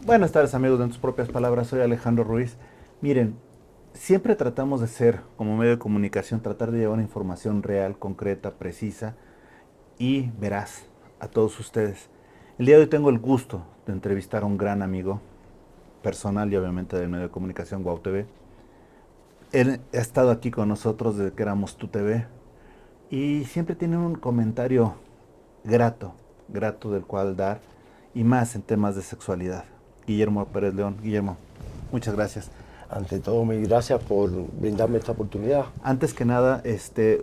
Buenas tardes, amigos de En Tus Propias Palabras. Soy Alejandro Ruiz. Miren, siempre tratamos de ser, como medio de comunicación, tratar de llevar una información real, concreta, precisa y veraz a todos ustedes. El día de hoy tengo el gusto de entrevistar a un gran amigo personal y obviamente del medio de comunicación Guau TV. Él ha estado aquí con nosotros desde que éramos Tu TV y siempre tiene un comentario grato, grato del cual dar, y más en temas de sexualidad. Guillermo Pérez León. Guillermo, muchas gracias. Ante todo, mil gracias por brindarme esta oportunidad. Antes que nada,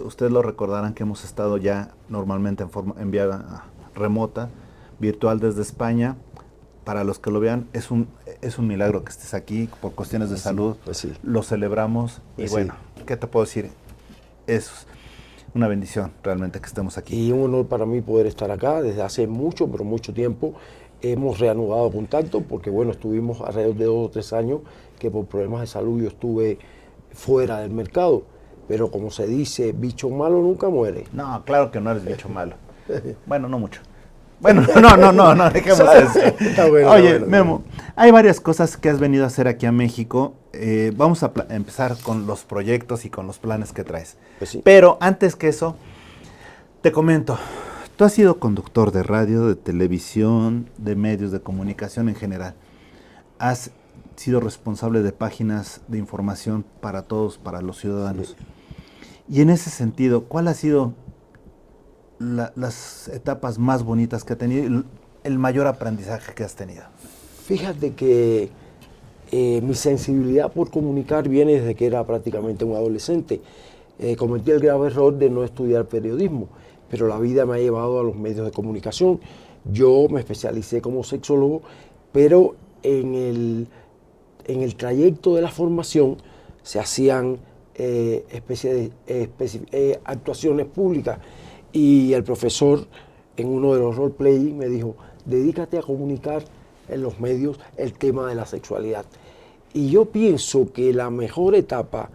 ustedes lo recordarán que hemos estado ya normalmente en vía remota, virtual desde España. Para los que lo vean, es un milagro que estés aquí por cuestiones de salud. Pues sí. Lo celebramos y bueno, ¿qué te puedo decir? Es una bendición realmente que estemos aquí. Y un honor para mí poder estar acá desde hace mucho, pero mucho tiempo. Hemos reanudado contacto porque, bueno, estuvimos alrededor de 2 o 3 años que por problemas de salud yo estuve fuera del mercado. Pero como se dice, bicho malo nunca muere. No, claro que no eres bicho malo. Bueno, no mucho. Bueno, no, dejemos eso. Está bueno, Oye, está bueno. Memo, hay varias cosas que has venido a hacer aquí a México. Vamos a empezar con los proyectos y con los planes que traes. Pues sí. Pero antes que eso, te comento, tú has sido conductor de radio, de televisión, de medios de comunicación en general. Has sido responsable de páginas de información para todos, para los ciudadanos. Sí. Y en ese sentido, ¿cuál ha sido las etapas más bonitas que ha tenido, el mayor aprendizaje que has tenido? Fíjate que mi sensibilidad por comunicar viene desde que era prácticamente un adolescente. Cometí el grave error de no estudiar periodismo, pero la vida me ha llevado a los medios de comunicación. Yo me especialicé como sexólogo, pero en el trayecto de la formación se hacían actuaciones públicas. Y el profesor, en uno de los roleplay, me dijo, dedícate a comunicar en los medios el tema de la sexualidad. Y yo pienso que la mejor etapa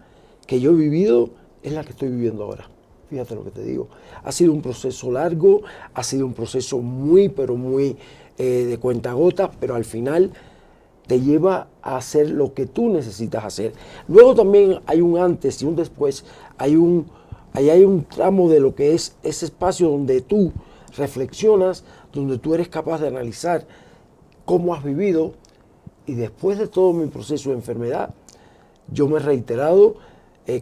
que yo he vivido es la que estoy viviendo ahora. Fíjate lo que te digo. Ha sido un proceso largo, ha sido un proceso muy, pero muy de cuentagotas, pero al final te lleva a hacer lo que tú necesitas hacer. Luego también hay un antes y un después, ahí hay un tramo de lo que es ese espacio donde tú reflexionas, donde tú eres capaz de analizar cómo has vivido, y después de todo mi proceso de enfermedad, yo me he reiterado,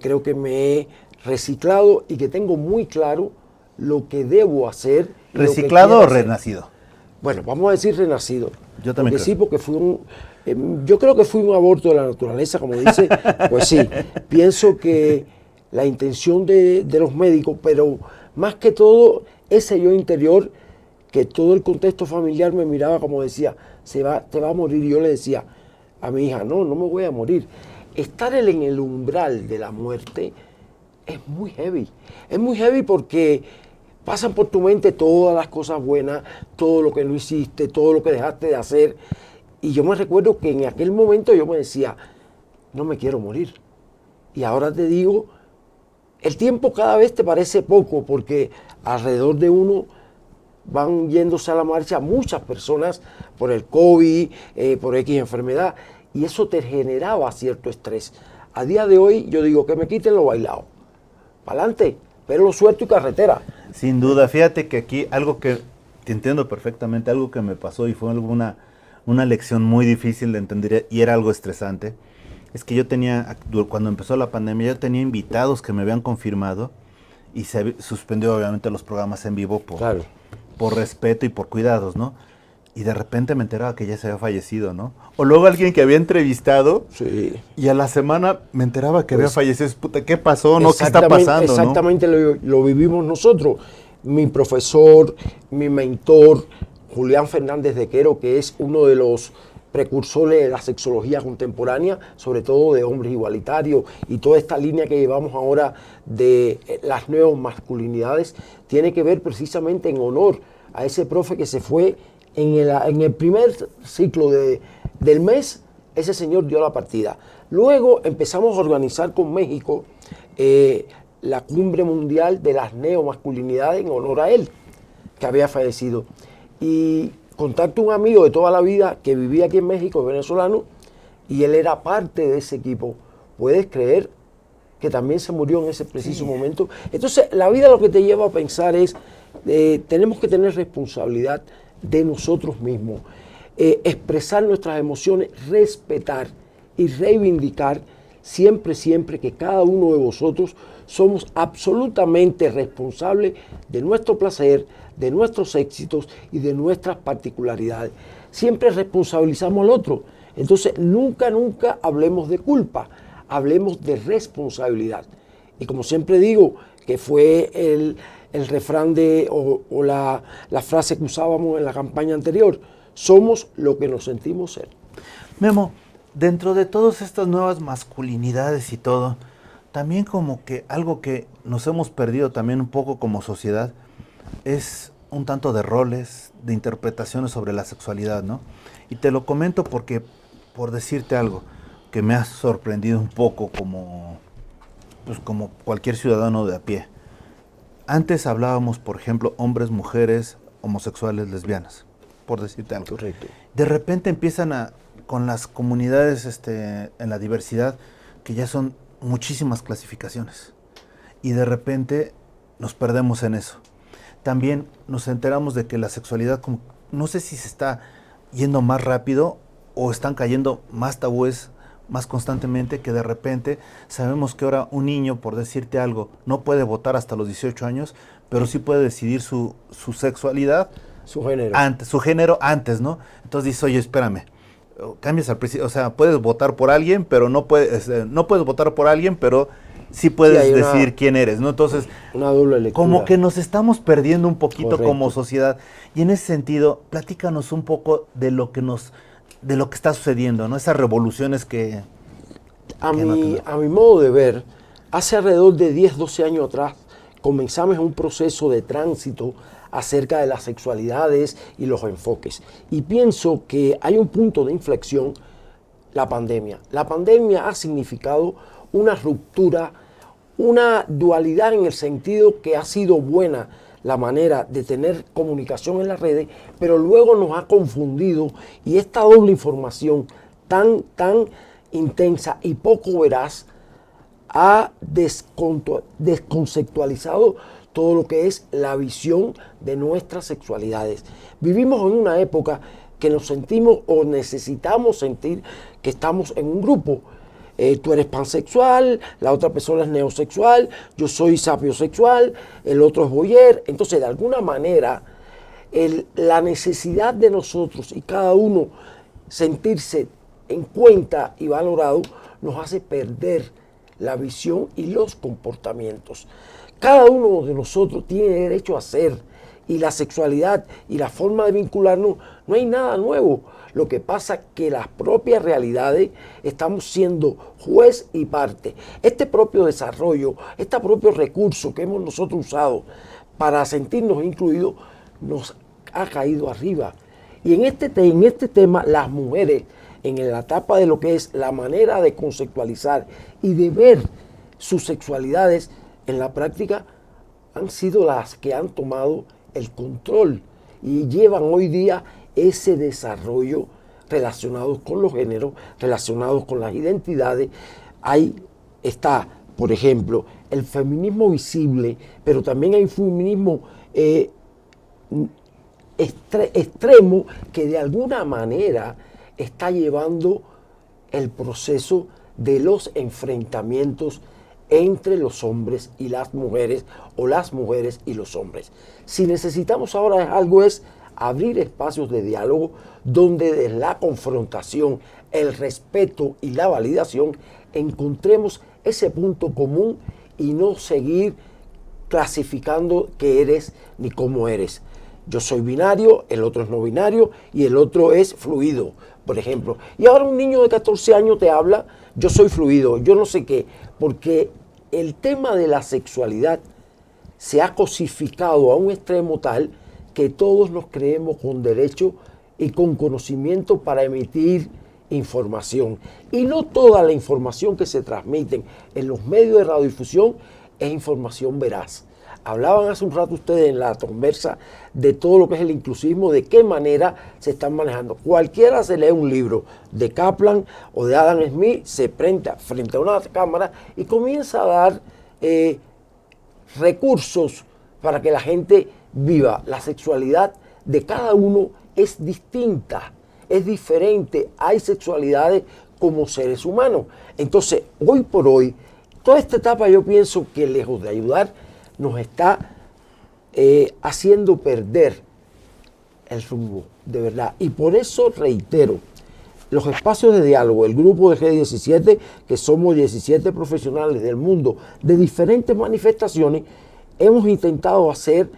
creo que me he reciclado y que tengo muy claro lo que debo hacer. ¿Reciclado o renacido? Bueno, vamos a decir renacido. Yo también creo. Sí, porque yo creo que fui un aborto de la naturaleza, como dice, pues sí, pienso que la intención de los médicos, pero más que todo ese yo interior, que todo el contexto familiar me miraba como decía, te va a morir. Y yo le decía a mi hija, no me voy a morir. Estar en el umbral de la muerte es muy heavy. Es muy heavy porque pasan por tu mente todas las cosas buenas, todo lo que no hiciste, todo lo que dejaste de hacer. Y yo me recuerdo que en aquel momento yo me decía, no me quiero morir. Y ahora te digo, el tiempo cada vez te parece poco porque alrededor de uno van yéndose a la marcha muchas personas por el COVID, por X enfermedad, y eso te generaba cierto estrés. A día de hoy yo digo que me quiten lo bailado. Para adelante, pero lo suelto y carretera. Sin duda, fíjate que aquí algo que te entiendo perfectamente, algo que me pasó y fue una lección muy difícil de entender y era algo estresante. Es que yo tenía, cuando empezó la pandemia, yo tenía invitados que me habían confirmado y se suspendió obviamente los programas en vivo por respeto y por cuidados, ¿no? Y de repente me enteraba que ya se había fallecido, ¿no? O luego alguien que había entrevistado y a la semana me enteraba que había fallecido. Puta, ¿qué pasó? ¿No? ¿Qué está pasando? Exactamente, ¿no? lo vivimos nosotros. Mi profesor, mi mentor, Julián Fernández de Quero, que es uno de los precursores de la sexología contemporánea, sobre todo de hombres igualitarios, y toda esta línea que llevamos ahora de las nuevas masculinidades, tiene que ver precisamente en honor a ese profe que se fue en el primer ciclo del mes. Ese señor dio la partida. Luego empezamos a organizar con México la cumbre mundial de las neomasculinidades en honor a él, que había fallecido. Y Contacto a un amigo de toda la vida que vivía aquí en México, venezolano, y él era parte de ese equipo. ¿Puedes creer que también se murió en ese preciso momento? Entonces, la vida lo que te lleva a pensar es, tenemos que tener responsabilidad de nosotros mismos, expresar nuestras emociones, respetar y reivindicar siempre, siempre que cada uno de vosotros somos absolutamente responsables de nuestro placer, de nuestros éxitos y de nuestras particularidades. Siempre responsabilizamos al otro. Entonces, nunca, nunca hablemos de culpa, hablemos de responsabilidad. Y como siempre digo, que fue el refrán o la frase que usábamos en la campaña anterior, somos lo que nos sentimos ser. Memo, dentro de todas estas nuevas masculinidades y todo, también como que algo que nos hemos perdido también un poco como sociedad es un tanto de roles, de interpretaciones sobre la sexualidad, ¿no? Y te lo comento porque, por decirte algo, que me ha sorprendido un poco como cualquier ciudadano de a pie. Antes hablábamos, por ejemplo, hombres, mujeres, homosexuales, lesbianas, por decirte algo. Correcto. De repente empiezan con las comunidades en la diversidad, que ya son muchísimas clasificaciones. Y de repente nos perdemos en eso. También nos enteramos de que la sexualidad, no sé si se está yendo más rápido o están cayendo más tabúes más constantemente, que de repente sabemos que ahora un niño, por decirte algo, no puede votar hasta los 18 años, pero sí puede decidir su sexualidad, su género antes, ¿no? Entonces dices, oye, espérame, cambias al principio, o sea, puedes votar por alguien, pero no puedes votar por alguien, pero sí puedes decir quién eres, ¿no? Entonces, una doble lectura. Como que nos estamos perdiendo un poquito. Correcto. Como sociedad. Y en ese sentido, platícanos un poco de lo que está sucediendo, ¿no? Esas revoluciones que... A mi modo de ver, hace alrededor de 10, 12 años atrás, comenzamos un proceso de tránsito acerca de las sexualidades y los enfoques. Y pienso que hay un punto de inflexión, la pandemia. La pandemia ha significado una ruptura, una dualidad en el sentido que ha sido buena la manera de tener comunicación en las redes, pero luego nos ha confundido, y esta doble información tan intensa y poco veraz ha desconceptualizado todo lo que es la visión de nuestras sexualidades. Vivimos en una época que nos sentimos o necesitamos sentir que estamos en un grupo. Tú eres pansexual, la otra persona es neosexual, yo soy sapiosexual, el otro es voyeur. Entonces, de alguna manera, la necesidad de nosotros y cada uno sentirse en cuenta y valorado nos hace perder la visión y los comportamientos. Cada uno de nosotros tiene derecho a ser, y la sexualidad y la forma de vincularnos, no hay nada nuevo. Lo que pasa es que las propias realidades estamos siendo juez y parte. Este propio desarrollo, este propio recurso que hemos nosotros usado para sentirnos incluidos, nos ha caído arriba. Y en este tema, las mujeres, en la etapa de lo que es la manera de conceptualizar y de ver sus sexualidades en la práctica, han sido las que han tomado el control y llevan hoy día ese desarrollo relacionados con los géneros, relacionados con las identidades. Ahí está, por ejemplo, el feminismo visible, pero también hay un feminismo extremo que de alguna manera está llevando el proceso de los enfrentamientos entre los hombres y las mujeres, o las mujeres y los hombres. Si necesitamos ahora algo es abrir espacios de diálogo donde de la confrontación, el respeto y la validación encontremos ese punto común y no seguir clasificando qué eres ni cómo eres. Yo soy binario, el otro es no binario y el otro es fluido, por ejemplo. Y ahora un niño de 14 años te habla, yo soy fluido, yo no sé qué, porque el tema de la sexualidad se ha cosificado a un extremo tal que todos nos creemos con derecho y con conocimiento para emitir información. Y no toda la información que se transmite en los medios de radiodifusión es información veraz. Hablaban hace un rato ustedes en la conversa de todo lo que es el inclusismo, de qué manera se están manejando. Cualquiera se lee un libro de Kaplan o de Adam Smith, se prende frente a una cámara y comienza a dar recursos para que la gente viva. La sexualidad de cada uno es distinta, es diferente. Hay sexualidades como seres humanos. Entonces, hoy por hoy, toda esta etapa yo pienso que lejos de ayudar, nos está haciendo perder el rumbo, de verdad. Y por eso reitero, los espacios de diálogo, el grupo de G17, que somos 17 profesionales del mundo de diferentes manifestaciones, hemos intentado hacer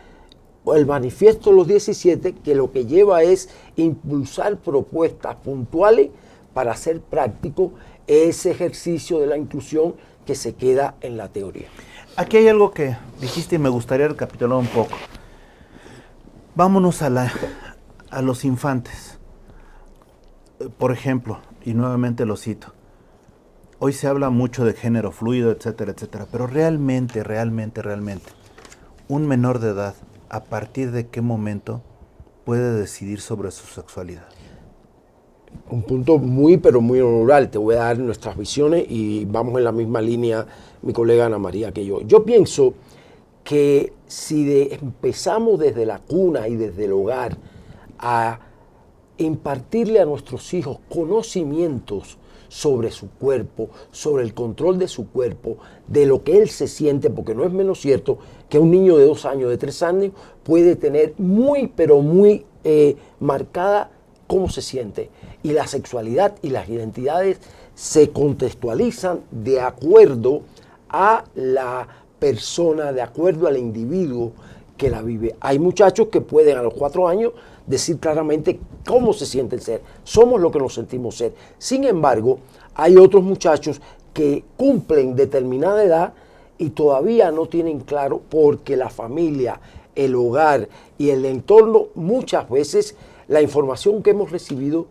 el manifiesto de los 17, que lo que lleva es impulsar propuestas puntuales para hacer práctico ese ejercicio de la inclusión que se queda en la teoría. Aquí hay algo que dijiste y me gustaría recapitular un poco. Vámonos a los infantes. Por ejemplo, y nuevamente lo cito, hoy se habla mucho de género fluido, etcétera, etcétera, pero realmente, un menor de edad, ¿a partir de qué momento puede decidir sobre su sexualidad? Un punto muy, pero muy rural. Te voy a dar nuestras visiones y vamos en la misma línea, mi colega Ana María, que yo. Yo pienso que si empezamos desde la cuna y desde el hogar a impartirle a nuestros hijos conocimientos sobre su cuerpo, sobre el control de su cuerpo, de lo que él se siente, porque no es menos cierto que un niño de 2 años, de 3 años, puede tener muy, pero muy marcada cómo se siente. Y la sexualidad y las identidades se contextualizan de acuerdo a la persona, de acuerdo al individuo que la vive. Hay muchachos que pueden a los 4 años decir claramente cómo se sienten ser. Somos lo que nos sentimos ser. Sin embargo, hay otros muchachos que cumplen determinada edad y todavía no tienen claro, porque la familia, el hogar y el entorno, muchas veces la información que hemos recibido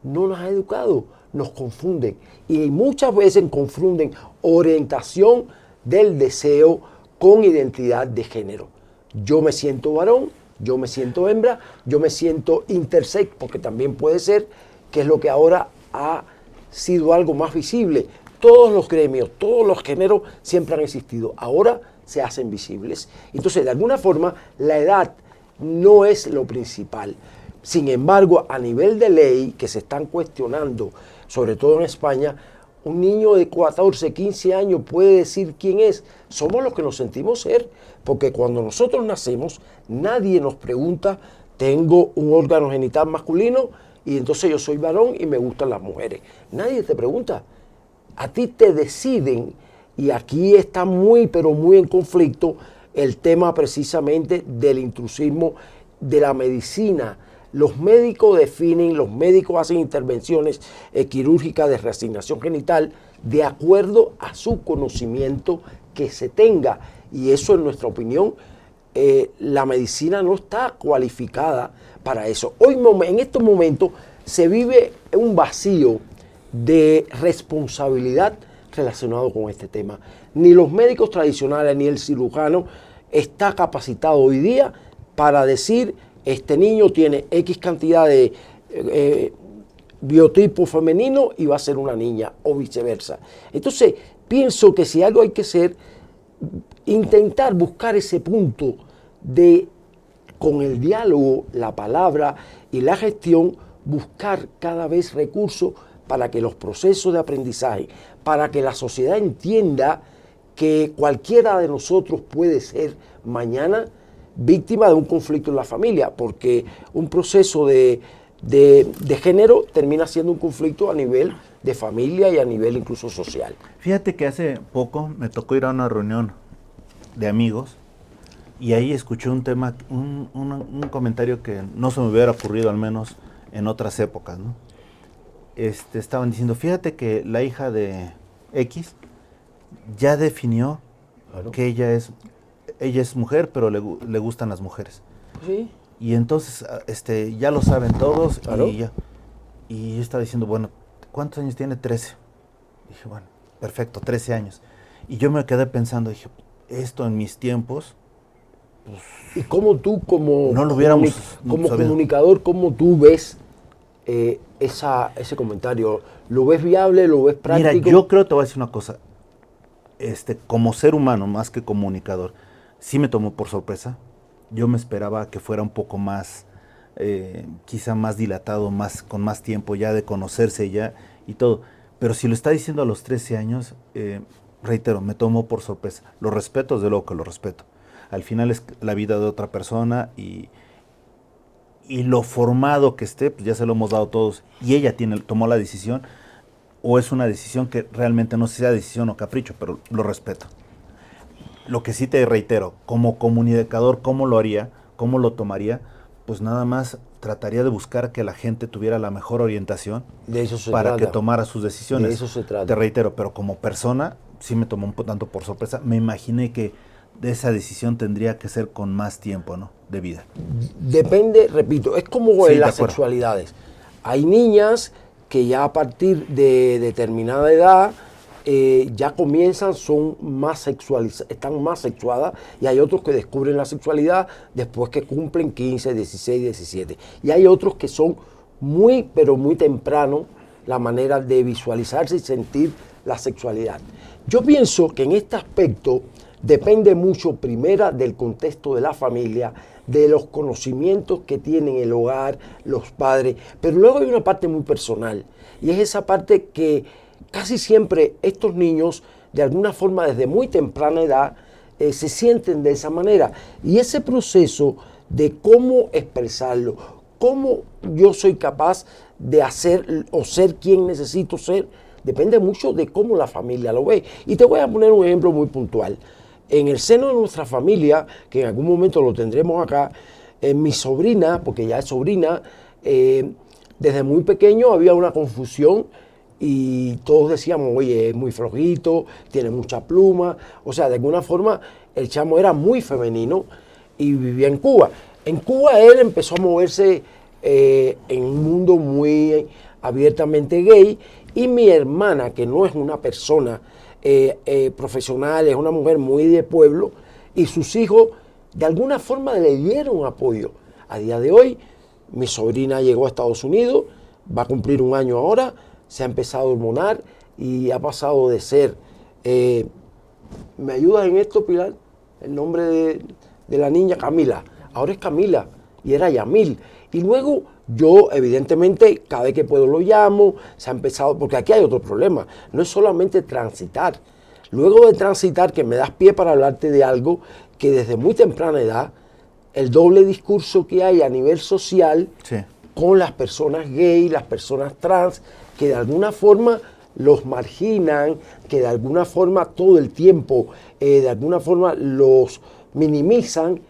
no nos ha educado, nos confunden. Y muchas veces confunden orientación del deseo con identidad de género. Yo me siento varón, yo me siento hembra, yo me siento intersex, porque también puede ser, que es lo que ahora ha sido algo más visible. Todos los gremios, todos los géneros siempre han existido, ahora se hacen visibles. Entonces, de alguna forma, la edad no es lo principal. Sin embargo, a nivel de ley que se están cuestionando, sobre todo en España, un niño de 14, 15 años puede decir quién es. Somos los que nos sentimos ser, porque cuando nosotros nacemos, nadie nos pregunta, tengo un órgano genital masculino y entonces yo soy varón y me gustan las mujeres. Nadie te pregunta. A ti te deciden, y aquí está muy, pero muy en conflicto el tema precisamente del intrusismo de la medicina. Los médicos definen, los médicos hacen intervenciones quirúrgicas de reasignación genital de acuerdo a su conocimiento que se tenga. Y eso, en nuestra opinión, la medicina no está cualificada para eso. Hoy, en estos momentos, se vive un vacío de responsabilidad relacionado con este tema. Ni los médicos tradicionales ni el cirujano está capacitado hoy día para decir: este niño tiene X cantidad de biotipo femenino y va a ser una niña, o viceversa. Entonces, pienso que si algo hay que hacer, intentar buscar ese punto de, con el diálogo, la palabra y la gestión, buscar cada vez recursos para que los procesos de aprendizaje, para que la sociedad entienda que cualquiera de nosotros puede ser mañana víctima de un conflicto en la familia, porque un proceso de género termina siendo un conflicto a nivel de familia y a nivel incluso social. Fíjate que hace poco me tocó ir a una reunión de amigos y ahí escuché un tema, un comentario que no se me hubiera ocurrido, al menos en otras épocas, ¿no? Estaban diciendo, fíjate que la hija de X ya definió que ella es mujer, pero le gustan las mujeres. Sí. Y entonces ya lo saben todos. Claro. Y yo estaba diciendo, bueno, ¿cuántos años tiene? 13. Dije, bueno, perfecto, 13 años. Y yo me quedé pensando, dije, esto en mis tiempos ¿Y cómo tú como, no lo hubiéramos como sabido. comunicador, cómo tú ves ese comentario? ¿Lo ves viable? ¿Lo ves Mira, práctico? yo creo, te voy a decir una cosa, como ser humano, más que comunicador, sí me tomó por sorpresa. Yo me esperaba que fuera un poco más, quizá más dilatado, con más tiempo ya de conocerse ya y todo. Pero si lo está diciendo a los 13 años, reitero, me tomó por sorpresa. Lo respeto, desde luego que lo respeto. Al final es la vida de otra persona y lo formado que esté, pues ya se lo hemos dado todos. Y ella tomó la decisión, o es una decisión que realmente no sea decisión o capricho, pero lo respeto. Lo que sí te reitero, como comunicador, ¿cómo lo haría? ¿Cómo lo tomaría? Pues nada más trataría de buscar que la gente tuviera la mejor orientación De eso se para que trata. tomara sus De decisiones. eso se trata. Te reitero, pero como persona sí me tomó un tanto por sorpresa. Me imaginé que de esa decisión tendría que ser con más tiempo, ¿no? De vida. Depende, repito, es como Sí, en de las acuerdo. sexualidades. Hay niñas que ya a partir de determinada edad ya comienzan, son más sexualizadas, están más sexuadas, y hay otros que descubren la sexualidad después que cumplen 15, 16, 17. Y hay otros que son muy, pero muy temprano la manera de visualizarse y sentir la sexualidad. Yo pienso que en este aspecto depende mucho, primera, del contexto de la familia, de los conocimientos que tienen el hogar, los padres, pero luego hay una parte muy personal, y es esa parte que casi siempre estos niños, de alguna forma desde muy temprana edad, se sienten de esa manera, y ese proceso de cómo expresarlo, cómo yo soy capaz de hacer o ser quien necesito ser, depende mucho de cómo la familia lo ve. Y te voy a poner un ejemplo muy puntual. En el seno de nuestra familia, que en algún momento lo tendremos acá, mi sobrina, porque ya es sobrina, desde muy pequeño había una confusión y todos decíamos, oye, es muy flojito, tiene mucha pluma. O sea, de alguna forma el chamo era muy femenino y vivía en Cuba. En Cuba él empezó a moverse en un mundo muy abiertamente gay, y mi hermana, que no es una persona profesional, es una mujer muy de pueblo, y sus hijos de alguna forma le dieron apoyo. A día de hoy, mi sobrina llegó a Estados Unidos, va a cumplir un año ahora, se ha empezado a hormonar y ha pasado de ser, ¿me ayudas en esto, Pilar? El nombre de la niña, Camila. Ahora es Camila y era Yamil. Y luego yo, evidentemente, cada vez que puedo lo llamo, se ha empezado, porque aquí hay otro problema, no es solamente transitar. Luego de transitar, que me das pie para hablarte de algo que desde muy temprana edad, el doble discurso que hay a nivel social Sí. con las personas gay, las personas trans, que de alguna forma los marginan, que de alguna forma todo el tiempo, de alguna forma los minimizan,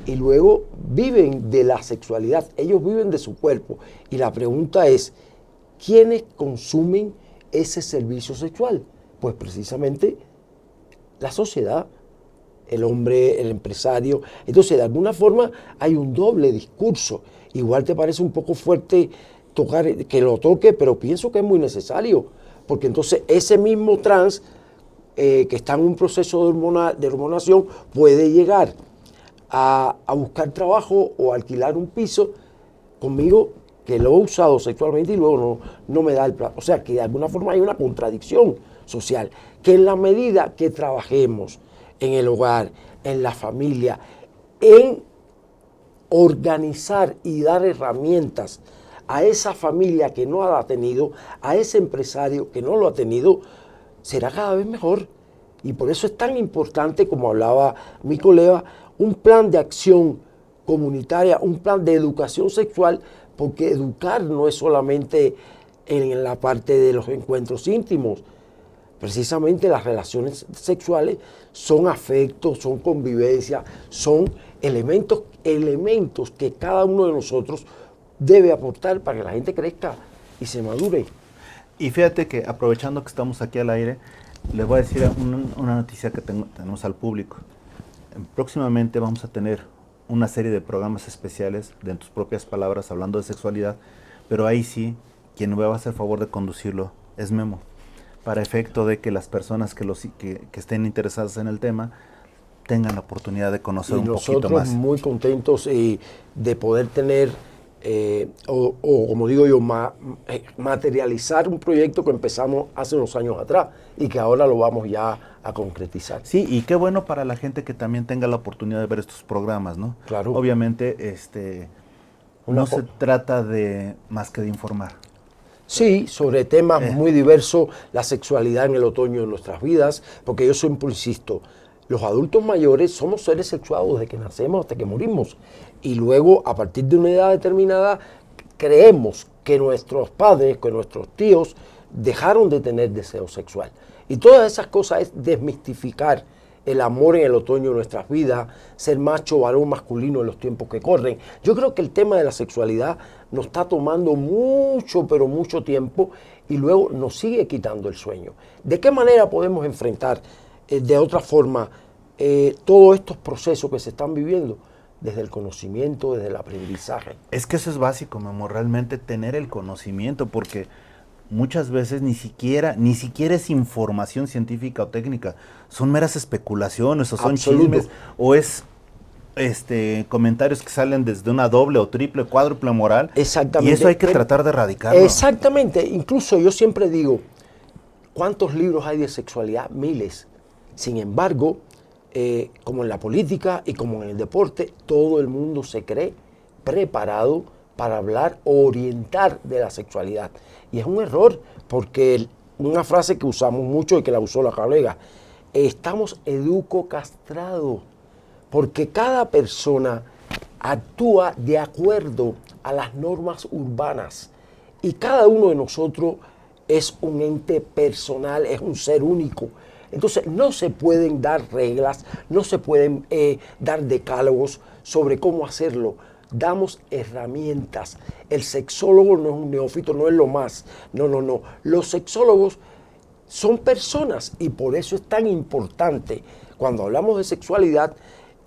y luego viven de la sexualidad, ellos viven de su cuerpo. Y la pregunta es, ¿quiénes consumen ese servicio sexual? Pues precisamente la sociedad, el hombre, el empresario. Entonces, de alguna forma hay un doble discurso. Igual te parece un poco fuerte tocar, que lo toque, pero pienso que es muy necesario, porque entonces ese mismo trans que está en un proceso de hormonación puede llegar a buscar trabajo o alquilar un piso conmigo, que lo he usado sexualmente y luego no me da el plan. O sea que de alguna forma hay una contradicción social, que en la medida que trabajemos en el hogar, en la familia, en organizar y dar herramientas a esa familia que no la ha tenido, a ese empresario que no lo ha tenido, será cada vez mejor. Y por eso es tan importante, como hablaba mi colega, un plan de acción comunitaria, un plan de educación sexual, porque educar no es solamente en la parte de los encuentros íntimos. Precisamente las relaciones sexuales son afectos, son convivencia, son elementos que cada uno de nosotros debe aportar para que la gente crezca y se madure. Y fíjate que aprovechando que estamos aquí al aire, les voy a decir una noticia que tenemos al público. Próximamente vamos a tener una serie de programas especiales, de en tus propias palabras, hablando de sexualidad, pero ahí sí, quien me va a hacer favor de conducirlo es Memo, para efecto de que las personas que estén interesadas en el tema tengan la oportunidad de conocer y un poquito nosotros más. muy contentos de poder tener, o como digo yo, materializar un proyecto que empezamos hace unos años atrás y que ahora lo vamos ya a concretizar. Sí, y qué bueno para la gente que también tenga la oportunidad de ver estos programas, ¿no? Claro. Obviamente, no se trata de más que de informar. Sí, sobre temas muy diversos, la sexualidad en el otoño de nuestras vidas, porque yo siempre insisto, los adultos mayores somos seres sexuados desde que nacemos hasta que morimos. Y luego, a partir de una edad determinada, creemos que nuestros padres, que nuestros tíos, dejaron de tener deseo sexual. Y todas esas cosas es desmistificar el amor en el otoño de nuestras vidas, ser macho, varón, masculino en los tiempos que corren. Yo creo que el tema de la sexualidad nos está tomando mucho, pero mucho tiempo y luego nos sigue quitando el sueño. ¿De qué manera podemos enfrentar de otra forma todos estos procesos que se están viviendo? Desde el conocimiento, desde el aprendizaje. Es que eso es básico, Memo, realmente tener el conocimiento, porque muchas veces ni siquiera es información científica o técnica, son meras especulaciones o son chismes o es comentarios que salen desde una doble o triple, cuádruple moral. Exactamente. Y eso hay que tratar de erradicarlo. Exactamente. Incluso yo siempre digo, ¿cuántos libros hay de sexualidad? Miles. Sin embargo, como en la política y como en el deporte, todo el mundo se cree preparado para hablar o orientar de la sexualidad. Y es un error, porque una frase que usamos mucho y que la usó la colega, estamos educo-castrados, porque cada persona actúa de acuerdo a las normas urbanas y cada uno de nosotros es un ente personal, es un ser único. Entonces no se pueden dar reglas, no se pueden dar decálogos sobre cómo hacerlo. Damos herramientas. El sexólogo no es un neófito, no es lo más. No, no, no. Los sexólogos son personas y por eso es tan importante cuando hablamos de sexualidad.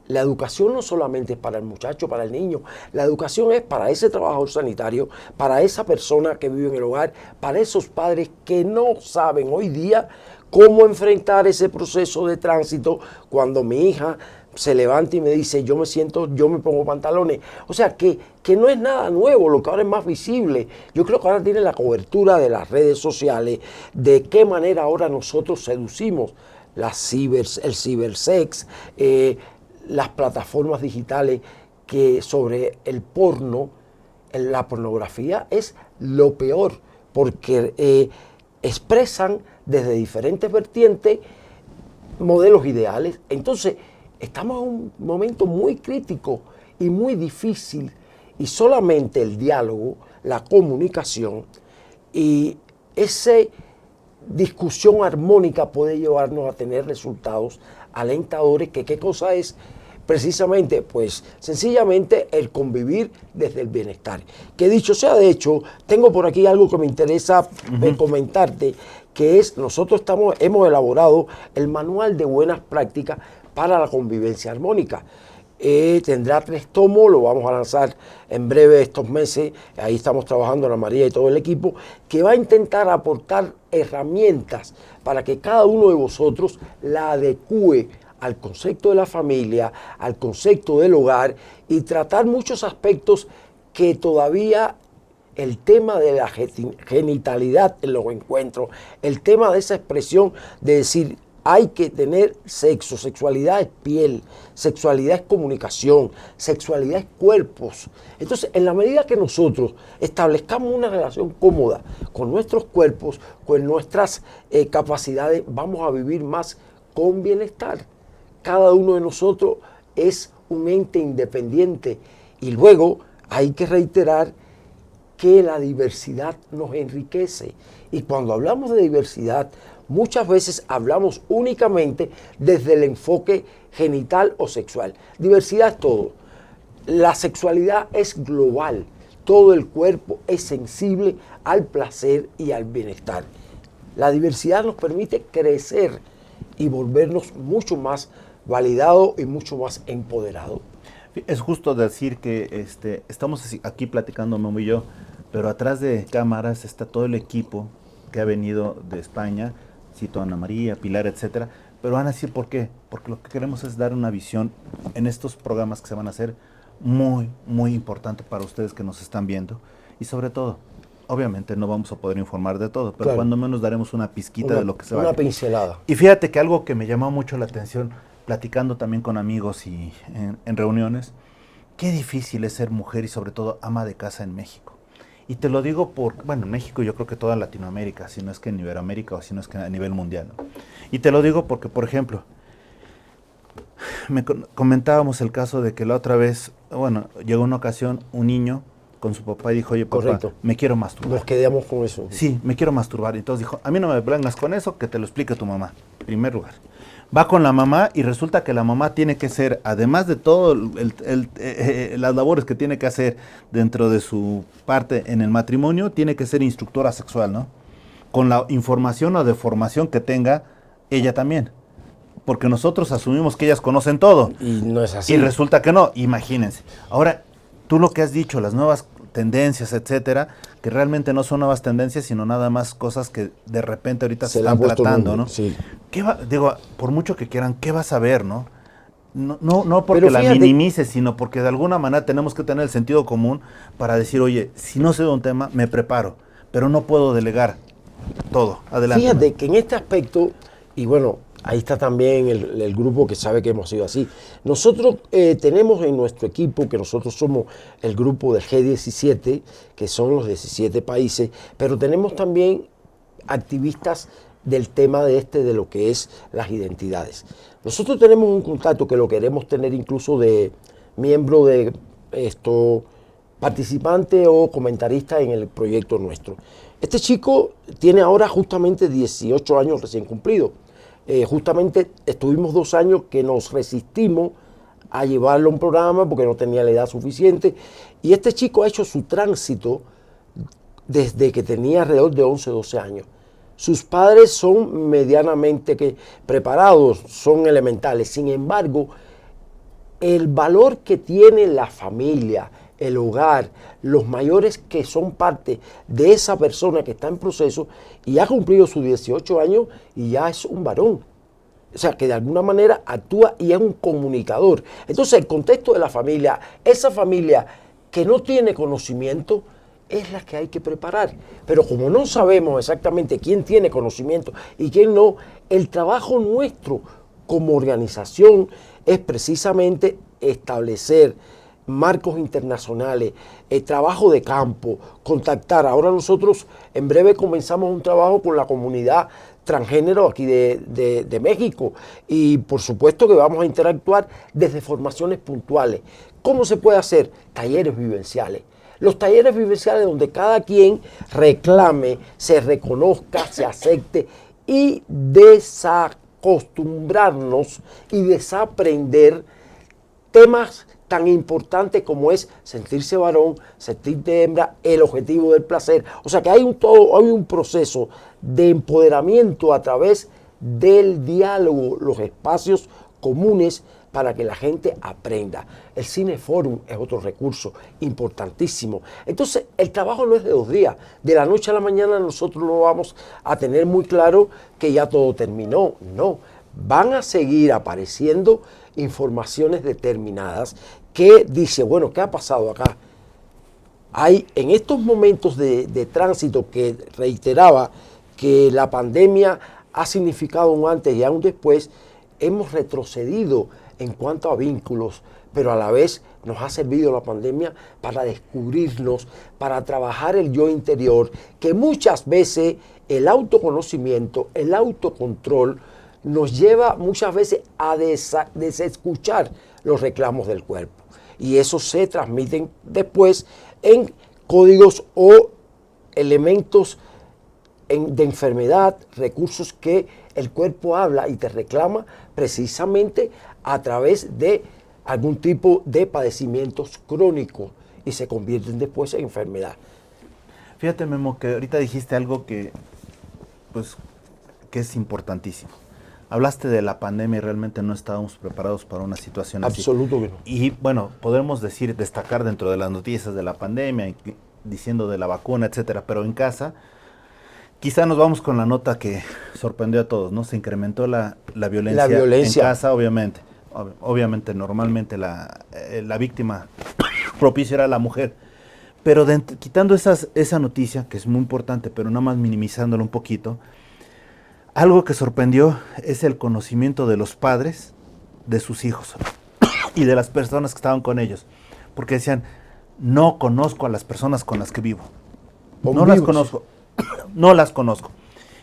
La educación no solamente es para el muchacho, para el niño. La educación es para ese trabajador sanitario, para esa persona que vive en el hogar, para esos padres que no saben hoy día cómo enfrentar ese proceso de tránsito cuando mi hija se levanta y me dice, yo me pongo pantalones. O sea, que no es nada nuevo, lo que ahora es más visible. Yo creo que ahora tiene la cobertura de las redes sociales, de qué manera ahora nosotros seducimos el cibersex, las plataformas digitales que sobre el porno, la pornografía es lo peor, porque expresan desde diferentes vertientes modelos ideales. Entonces, estamos en un momento muy crítico y muy difícil y solamente el diálogo, la comunicación y esa discusión armónica puede llevarnos a tener resultados alentadores, que qué cosa es precisamente, pues sencillamente el convivir desde el bienestar. Que dicho sea de hecho, tengo por aquí algo que me interesa comentarte, que es, nosotros hemos elaborado el manual de buenas prácticas para la convivencia armónica. Tendrá 3 tomos, lo vamos a lanzar en breve estos meses, ahí estamos trabajando Ana María y todo el equipo, que va a intentar aportar herramientas para que cada uno de vosotros la adecúe al concepto de la familia, al concepto del hogar y tratar muchos aspectos que todavía el tema de la genitalidad en los encuentros, el tema de esa expresión de decir hay que tener sexo, sexualidad es piel, sexualidad es comunicación, sexualidad es cuerpos. Entonces, en la medida que nosotros establezcamos una relación cómoda con nuestros cuerpos, con nuestras capacidades, vamos a vivir más con bienestar. Cada uno de nosotros es un ente independiente y luego hay que reiterar que la diversidad nos enriquece. Y cuando hablamos de diversidad, muchas veces hablamos únicamente desde el enfoque genital o sexual. Diversidad es todo. La sexualidad es global. Todo el cuerpo es sensible al placer y al bienestar. La diversidad nos permite crecer y volvernos mucho más validados y mucho más empoderados. Es justo decir que estamos aquí platicando Memo y yo, pero atrás de cámaras está todo el equipo que ha venido de España, cito a Ana María, Pilar, etcétera, pero van a decir ¿por qué? Porque lo que queremos es dar una visión en estos programas que se van a hacer muy, muy importante para ustedes que nos están viendo. Y sobre todo, obviamente no vamos a poder informar de todo, pero Claro. cuando menos daremos una pizquita de lo que se va a Una hacer. pincelada. Y fíjate que algo que me llamó mucho la atención, platicando también con amigos y en reuniones, qué difícil es ser mujer y sobre todo ama de casa en México. Y te lo digo bueno, en México yo creo que toda Latinoamérica, si no es que en Iberoamérica o si no es que a nivel mundial, ¿no? Y te lo digo porque, por ejemplo, comentábamos el caso de que la otra vez, bueno, llegó una ocasión un niño con su papá y dijo, oye papá, Correcto. me quiero masturbar. Nos quedamos con eso. Sí, me quiero masturbar. Y entonces dijo, a mí no me vengas con eso, que te lo explique tu mamá, en primer lugar. Va con la mamá y resulta que la mamá tiene que ser, además de todo las labores que tiene que hacer dentro de su parte en el matrimonio, tiene que ser instructora sexual, ¿no? Con la información o de formación que tenga ella también. Porque nosotros asumimos que ellas conocen todo. Y no es así. Y resulta que no, imagínense. Ahora, tú lo que has dicho, las nuevas tendencias, etcétera, que realmente no son nuevas tendencias, sino nada más cosas que de repente ahorita se están tratando, ¿no? Sí. Digo, por mucho que quieran, ¿qué vas a ver, no? No porque Pero la fíjate, minimices, sino porque de alguna manera tenemos que tener el sentido común para decir, oye, si no sé de un tema, me preparo, pero no puedo delegar todo. Adelante. Fíjate que en este aspecto, y bueno, ahí está también el grupo que sabe que hemos sido así. Nosotros tenemos en nuestro equipo, que nosotros somos el grupo del G17, que son los 17 países, pero tenemos también activistas del tema de lo que es las identidades. Nosotros tenemos un contacto que lo queremos tener incluso de miembro de participante o comentarista en el proyecto nuestro. Este chico tiene ahora justamente 18 años recién cumplidos. Justamente estuvimos 2 años que nos resistimos a llevarlo a un programa porque no tenía la edad suficiente. Y este chico ha hecho su tránsito desde que tenía alrededor de 11, 12 años. Sus padres son medianamente preparados, son elementales. Sin embargo, el valor que tiene la familia, el hogar, los mayores que son parte de esa persona que está en proceso y ha cumplido sus 18 años y ya es un varón. O sea, que de alguna manera actúa y es un comunicador. Entonces, el contexto de la familia, esa familia que no tiene conocimiento, es la que hay que preparar. Pero como no sabemos exactamente quién tiene conocimiento y quién no, el trabajo nuestro como organización es precisamente establecer marcos internacionales, trabajo de campo, contactar. Ahora nosotros en breve comenzamos un trabajo con la comunidad transgénero aquí de México y por supuesto que vamos a interactuar desde formaciones puntuales. ¿Cómo se puede hacer? Talleres vivenciales. Los talleres vivenciales donde cada quien reclame, se reconozca, se acepte y desacostumbrarnos y desaprender temas tan importantes como es sentirse varón, sentirse hembra, el objetivo del placer. O sea que hay un proceso de empoderamiento a través del diálogo, los espacios comunes para que la gente aprenda. El Cineforum es otro recurso importantísimo. Entonces, el trabajo no es de 2 días. De la noche a la mañana nosotros no vamos a tener muy claro que ya todo terminó. No, van a seguir apareciendo informaciones determinadas que dice, bueno, ¿qué ha pasado acá? Hay en estos momentos de tránsito que reiteraba que la pandemia ha significado un antes y un después, hemos retrocedido en cuanto a vínculos, pero a la vez nos ha servido la pandemia para descubrirnos, para trabajar el yo interior, que muchas veces el autoconocimiento, el autocontrol, nos lleva muchas veces a desescuchar los reclamos del cuerpo. Y eso se transmiten después en códigos o elementos de enfermedad, recursos que el cuerpo habla y te reclama precisamente a través de algún tipo de padecimientos crónicos y se convierten después en enfermedad. Fíjate, Memo, que ahorita dijiste algo que es importantísimo. Hablaste de la pandemia y realmente no estábamos preparados para una situación así. Absoluto que no. Y bueno, podemos destacar dentro de las noticias de la pandemia, diciendo de la vacuna, etcétera, pero en casa, Quizá nos vamos con la nota que sorprendió a todos, ¿no? Se incrementó la violencia, violencia en casa, obviamente. Obviamente, normalmente la víctima propicia era la mujer. Pero quitando esa noticia, que es muy importante, pero nada más minimizándola un poquito, algo que sorprendió es el conocimiento de los padres de sus hijos y de las personas que estaban con ellos. Porque decían, no conozco a las personas con las que vivo. No las conozco. No las conozco.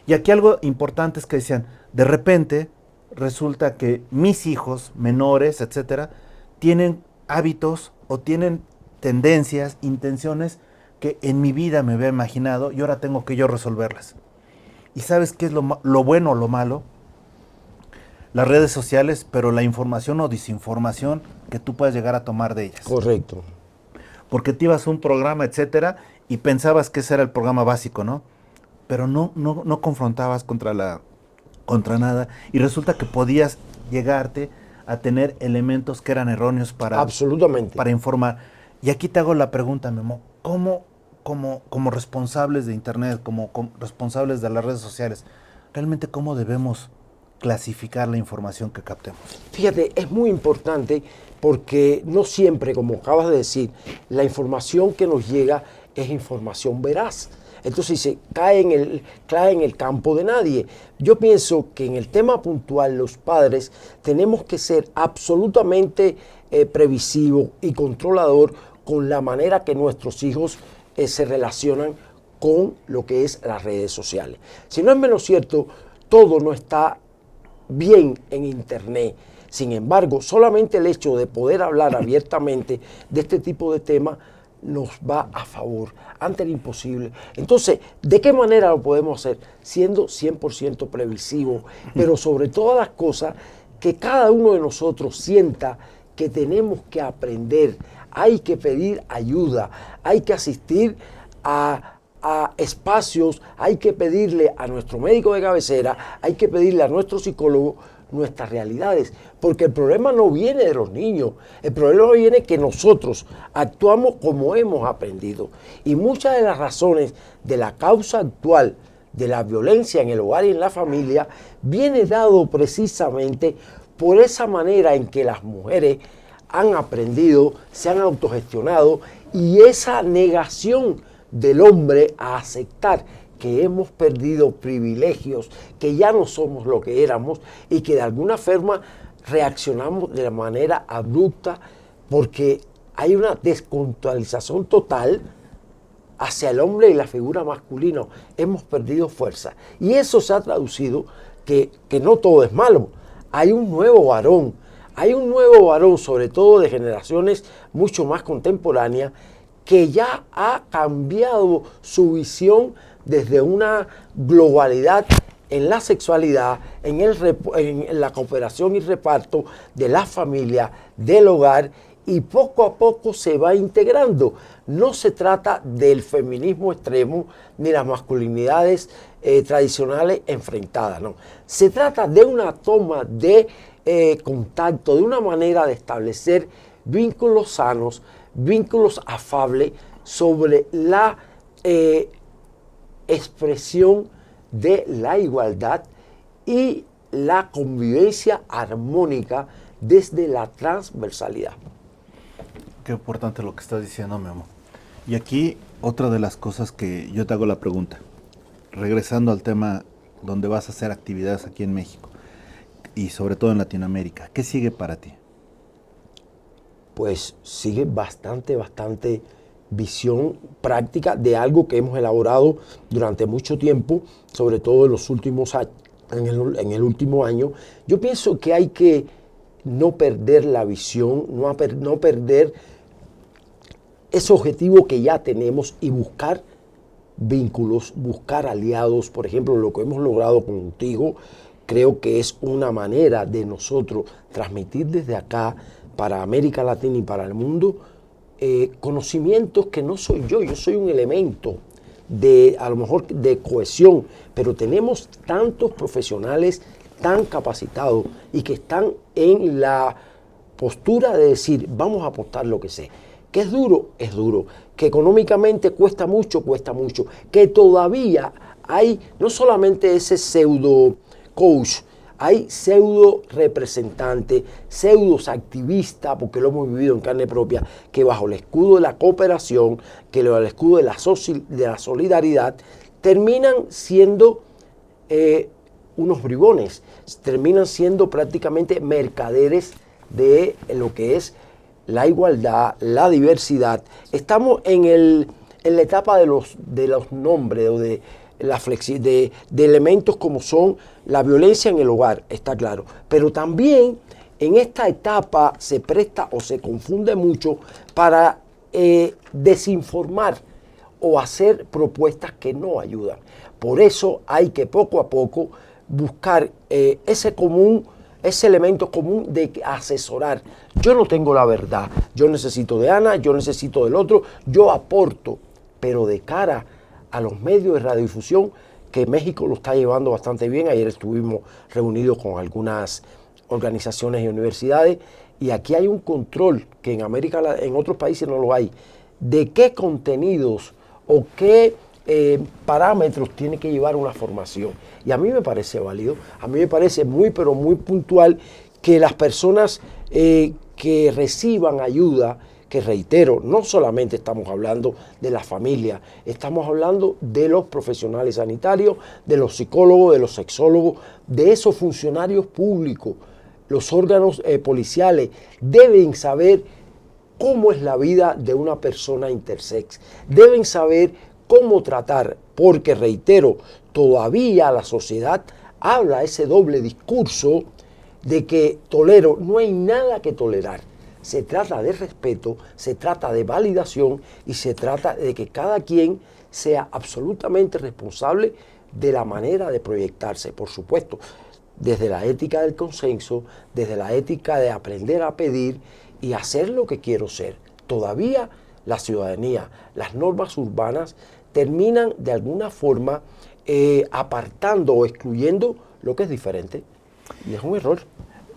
Y aquí algo importante es que decían, de repente resulta que mis hijos menores, etcétera, tienen hábitos o tienen tendencias, intenciones que en mi vida me había imaginado y ahora tengo que yo resolverlas. ¿Y sabes qué es lo bueno o lo malo? Las redes sociales, pero la información o desinformación que tú puedes llegar a tomar de ellas. Correcto. Porque te ibas a un programa, etcétera, y pensabas que ese era el programa básico, ¿no? Pero no confrontabas contra nada, y resulta que podías llegarte a tener elementos que eran erróneos Absolutamente. para informar. Y aquí te hago la pregunta, Memo, ¿cómo como responsables de Internet, como responsables de las redes sociales, realmente cómo debemos clasificar la información que captemos? Fíjate, es muy importante porque no siempre, como acabas de decir, la información que nos llega es información veraz. Entonces se cae en el campo de nadie. Yo pienso que en el tema puntual los padres tenemos que ser absolutamente previsivos y controlador con la manera que nuestros hijos se relacionan con lo que es las redes sociales. Si no es menos cierto, todo no está bien en Internet. Sin embargo, solamente el hecho de poder hablar abiertamente de este tipo de temas nos va a favor ante el imposible. Entonces, ¿de qué manera lo podemos hacer? Siendo 100% previsivo, pero sobre todas las cosas, que cada uno de nosotros sienta que tenemos que aprender, hay que pedir ayuda, hay que asistir a espacios, hay que pedirle a nuestro médico de cabecera, hay que pedirle a nuestro psicólogo nuestras realidades, porque el problema no viene de los niños, el problema viene que nosotros actuamos como hemos aprendido, y muchas de las razones de la causa actual de la violencia en el hogar y en la familia viene dado precisamente por esa manera en que las mujeres han aprendido, se han autogestionado, y esa negación del hombre a aceptar que hemos perdido privilegios, que ya no somos lo que éramos y que de alguna forma reaccionamos de la manera abrupta porque hay una descontextualización total hacia el hombre y la figura masculina. Hemos perdido fuerza. Y eso se ha traducido que no todo es malo. Hay un nuevo varón, sobre todo de generaciones mucho más contemporáneas, que ya ha cambiado su visión desde una globalidad en la sexualidad, en la cooperación y reparto de la familia, del hogar, y poco a poco se va integrando. No se trata del feminismo extremo ni las masculinidades tradicionales enfrentadas, no. Se trata de una toma de contacto, de una manera de establecer vínculos sanos, vínculos afables sobre la expresión de la igualdad y la convivencia armónica desde la transversalidad. Qué importante lo que estás diciendo, Memo. Y aquí otra de las cosas que yo te hago la pregunta, regresando al tema donde vas a hacer actividades aquí en México y sobre todo en Latinoamérica, ¿qué sigue para ti? Pues sigue bastante visión práctica de algo que hemos elaborado durante mucho tiempo, sobre todo en los últimos años, en el último año. Yo pienso que hay que no perder la visión, no perder ese objetivo que ya tenemos y buscar vínculos, buscar aliados. Por ejemplo, lo que hemos logrado contigo, creo que es una manera de nosotros transmitir desde acá para América Latina y para el mundo conocimientos que no soy yo soy un elemento a lo mejor de cohesión, pero tenemos tantos profesionales tan capacitados y que están en la postura de decir, vamos a apostar lo que sé. Que es duro, que económicamente cuesta mucho, que todavía hay no solamente ese pseudo coach, hay pseudo representante, pseudos activista, porque lo hemos vivido en carne propia, que bajo el escudo de la cooperación, que bajo el escudo de la solidaridad, terminan siendo unos bribones, terminan siendo prácticamente mercaderes de lo que es la igualdad, la diversidad. Estamos en la etapa de los nombres o de elementos como son la violencia en el hogar, está claro. Pero también en esta etapa se presta o se confunde mucho para desinformar o hacer propuestas que no ayudan. Por eso hay que poco a poco buscar ese elemento común de asesorar. Yo no tengo la verdad, yo necesito de Ana, yo necesito del otro, yo aporto, pero de cara a los medios de radiodifusión, que México lo está llevando bastante bien. Ayer estuvimos reunidos con algunas organizaciones y universidades, y aquí hay un control que en otros países no lo hay, de qué contenidos o qué parámetros tiene que llevar una formación. Y a mí me parece válido, a mí me parece muy, pero muy puntual que las personas que reciban ayuda, que reitero, no solamente estamos hablando de la familia, estamos hablando de los profesionales sanitarios, de los psicólogos, de los sexólogos, de esos funcionarios públicos, los órganos policiales, deben saber cómo es la vida de una persona intersex, deben saber cómo tratar, porque reitero, todavía la sociedad habla ese doble discurso de que tolero, no hay nada que tolerar. Se trata de respeto, se trata de validación y se trata de que cada quien sea absolutamente responsable de la manera de proyectarse, por supuesto, desde la ética del consenso, desde la ética de aprender a pedir y hacer lo que quiero ser. Todavía la ciudadanía, las normas urbanas terminan de alguna forma apartando o excluyendo lo que es diferente, y es un error.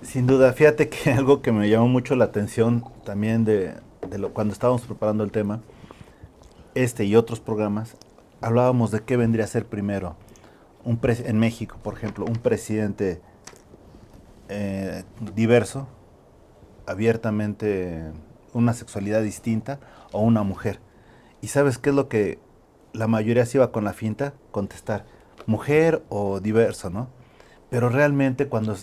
Sin duda, fíjate que algo que me llamó mucho la atención también cuando estábamos preparando el tema, y otros programas, hablábamos de qué vendría a ser primero. En México, por ejemplo, un presidente diverso, abiertamente una sexualidad distinta, o una mujer. ¿Y sabes qué es lo que la mayoría se iba con la finta? Contestar, mujer o diverso, ¿no? Pero realmente cuando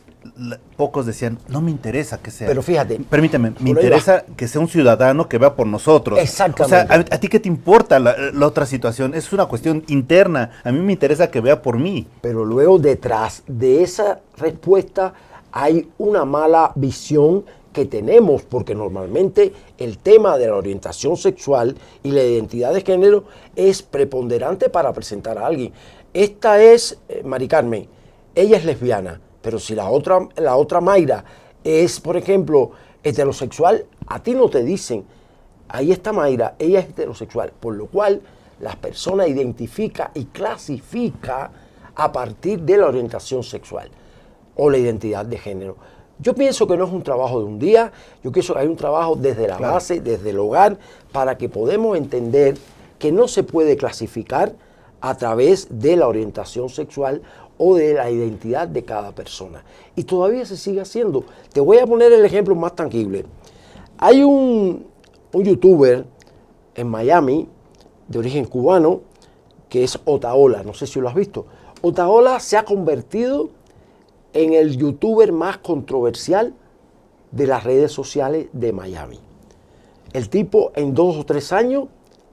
pocos decían, no me interesa que sea. Pero fíjate. Permíteme, me interesa que sea un ciudadano que vea por nosotros. Exactamente. O sea, ¿a ti qué te importa la otra situación? Es una cuestión interna. A mí me interesa que vea por mí. Pero luego detrás de esa respuesta hay una mala visión que tenemos, porque normalmente el tema de la orientación sexual y la identidad de género es preponderante para presentar a alguien. Esta es Mari Carmen. Ella es lesbiana, pero si la otra Mayra es, por ejemplo, heterosexual, a ti no te dicen, ahí está Mayra, ella es heterosexual, por lo cual la persona identifica y clasifica a partir de la orientación sexual o la identidad de género. Yo pienso que no es un trabajo de un día, yo pienso que hay un trabajo desde la base, desde el hogar, para que podamos entender que no se puede clasificar a través de la orientación sexual o de la identidad de cada persona. Y todavía se sigue haciendo. Te voy a poner el ejemplo más tangible. Hay un youtuber en Miami, de origen cubano, que es Otaola, no sé si lo has visto. Otaola se ha convertido en el youtuber más controversial de las redes sociales de Miami. El tipo en 2 o 3 años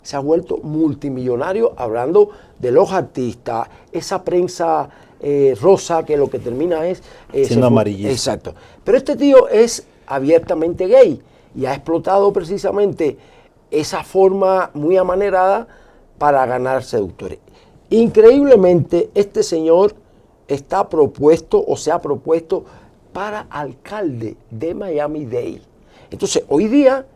se ha vuelto multimillonario hablando de los artistas, esa prensa rosa que lo que termina es... siendo amarillista. Exacto. Pero este tío es abiertamente gay y ha explotado precisamente esa forma muy amanerada para ganar seductores. Increíblemente, este señor está propuesto o se ha propuesto para alcalde de Miami-Dade. Entonces, hoy día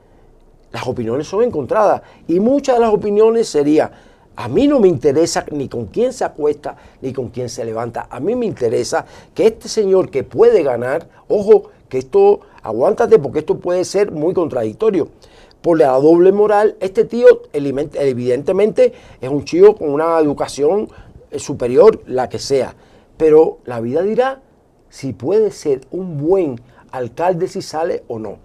las opiniones son encontradas y muchas de las opiniones serían: a mí no me interesa ni con quién se acuesta ni con quién se levanta. A mí me interesa que este señor que puede ganar, ojo, que esto, aguántate porque esto puede ser muy contradictorio. Por la doble moral, este tío evidentemente es un chico con una educación superior, la que sea. Pero la vida dirá si puede ser un buen alcalde si sale o no.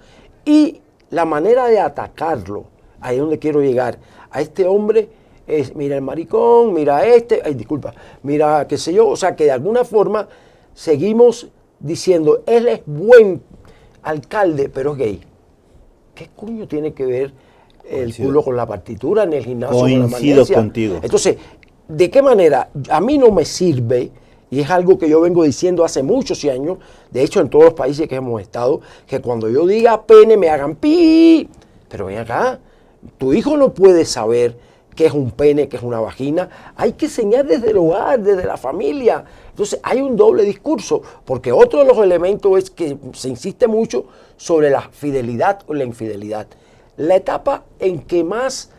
Y la manera de atacarlo, ahí es donde quiero llegar, a este hombre es, mira el maricón, mira mira qué sé yo, o sea que de alguna forma seguimos diciendo, él es buen alcalde, pero es gay. ¿Qué coño tiene que ver el culo con la partitura en el gimnasio? Coincido contigo. Entonces, ¿de qué manera? A mí no me sirve, y es algo que yo vengo diciendo hace muchos años, de hecho en todos los países que hemos estado, que cuando yo diga pene me hagan pi. Pero ven acá, tu hijo no puede saber qué es un pene, qué es una vagina. Hay que enseñar desde el hogar, desde la familia. Entonces hay un doble discurso, porque otro de los elementos es que se insiste mucho sobre la fidelidad o la infidelidad. La etapa en que más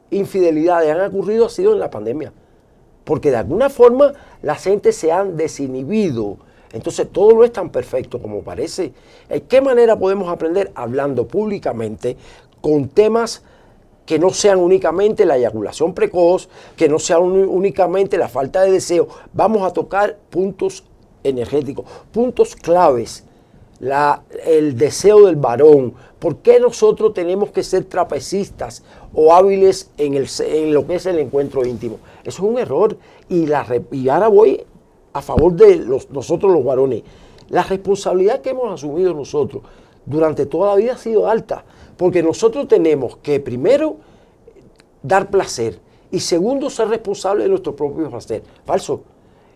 infidelidades han ocurrido ha sido en la pandemia, porque de alguna forma la gente se han desinhibido. Entonces todo no es tan perfecto como parece. ¿En qué manera podemos aprender? Hablando públicamente con temas que no sean únicamente la eyaculación precoz, que no sean únicamente la falta de deseo. Vamos a tocar puntos energéticos, puntos claves. El deseo del varón. ¿Por qué nosotros tenemos que ser trapecistas o hábiles en lo que es el encuentro íntimo? Eso es un error. Y ahora voy a favor de nosotros los varones. La responsabilidad que hemos asumido nosotros durante toda la vida ha sido alta. Porque nosotros tenemos que primero dar placer y segundo ser responsables de nuestro propio placer. Falso.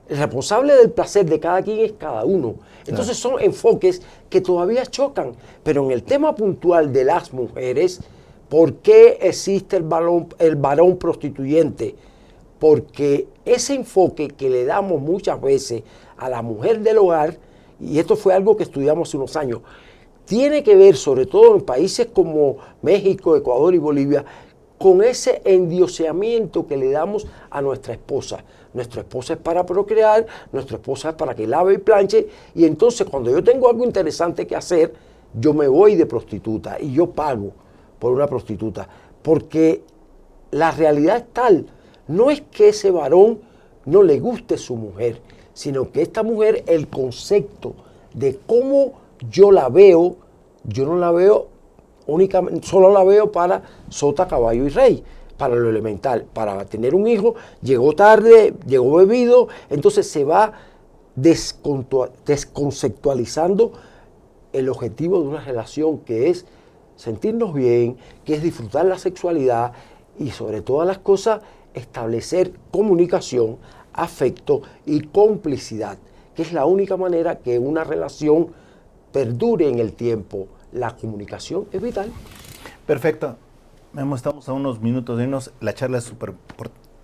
El responsable del placer de cada quien es cada uno. Entonces son enfoques que todavía chocan. Pero en el tema puntual de las mujeres, ¿por qué existe el varón prostituyente? Porque ese enfoque que le damos muchas veces a la mujer del hogar, y esto fue algo que estudiamos hace unos años, tiene que ver, sobre todo en países como México, Ecuador y Bolivia, con ese endioseamiento que le damos a nuestra esposa. Nuestra esposa es para procrear, nuestra esposa es para que lave y planche, y entonces cuando yo tengo algo interesante que hacer, yo me voy de prostituta y yo pago por una prostituta. Porque la realidad es tal, no es que ese varón no le guste su mujer, sino que esta mujer, el concepto de cómo yo la veo, yo no la veo únicamente, solo la veo para sota, caballo y rey, para lo elemental. Para tener un hijo, llegó tarde, llegó bebido, entonces se va desconceptualizando el objetivo de una relación, que es sentirnos bien, que es disfrutar la sexualidad y sobre todas las cosas establecer comunicación, afecto y complicidad, que es la única manera que una relación perdure en el tiempo. La comunicación es vital. Perfecto. Memo, estamos a unos minutos de irnos. La charla es súper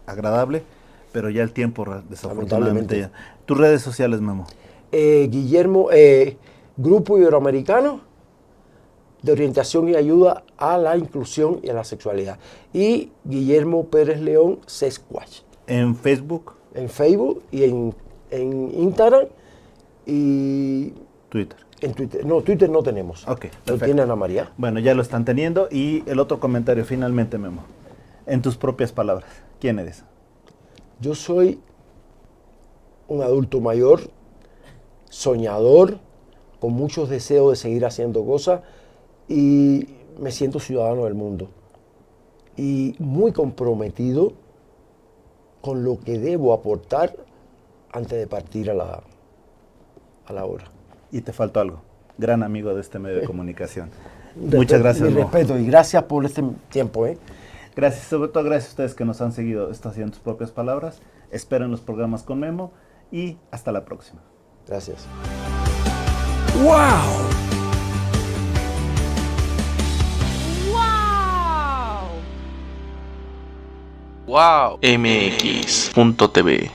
agradable, pero ya el tiempo, desafortunadamente. Ya. ¿Tus redes sociales, Memo? Guillermo, Grupo Iberoamericano de Orientación y Ayuda a la Inclusión y a la Sexualidad. Y Guillermo Pérez León, Sesquatch. ¿En Facebook? En Facebook y en Instagram y Twitter. En Twitter. No, Twitter no tenemos. Ok, lo tiene Ana María. Bueno, ya lo están teniendo. Y el otro comentario, finalmente, Memo. En tus propias palabras, ¿quién eres? Yo soy un adulto mayor, soñador, con muchos deseos de seguir haciendo cosas y me siento ciudadano del mundo. Y muy comprometido con lo que debo aportar antes de partir a la hora. Y te faltó algo. Gran amigo de este medio de comunicación. Muchas gracias. Mi respeto y gracias por este tiempo. Gracias, sobre todo gracias a ustedes que nos han seguido. Esto haciendo tus propias palabras. Esperen los programas con Memo y hasta la próxima. Gracias. ¡Wow! ¡Wow! MX.tv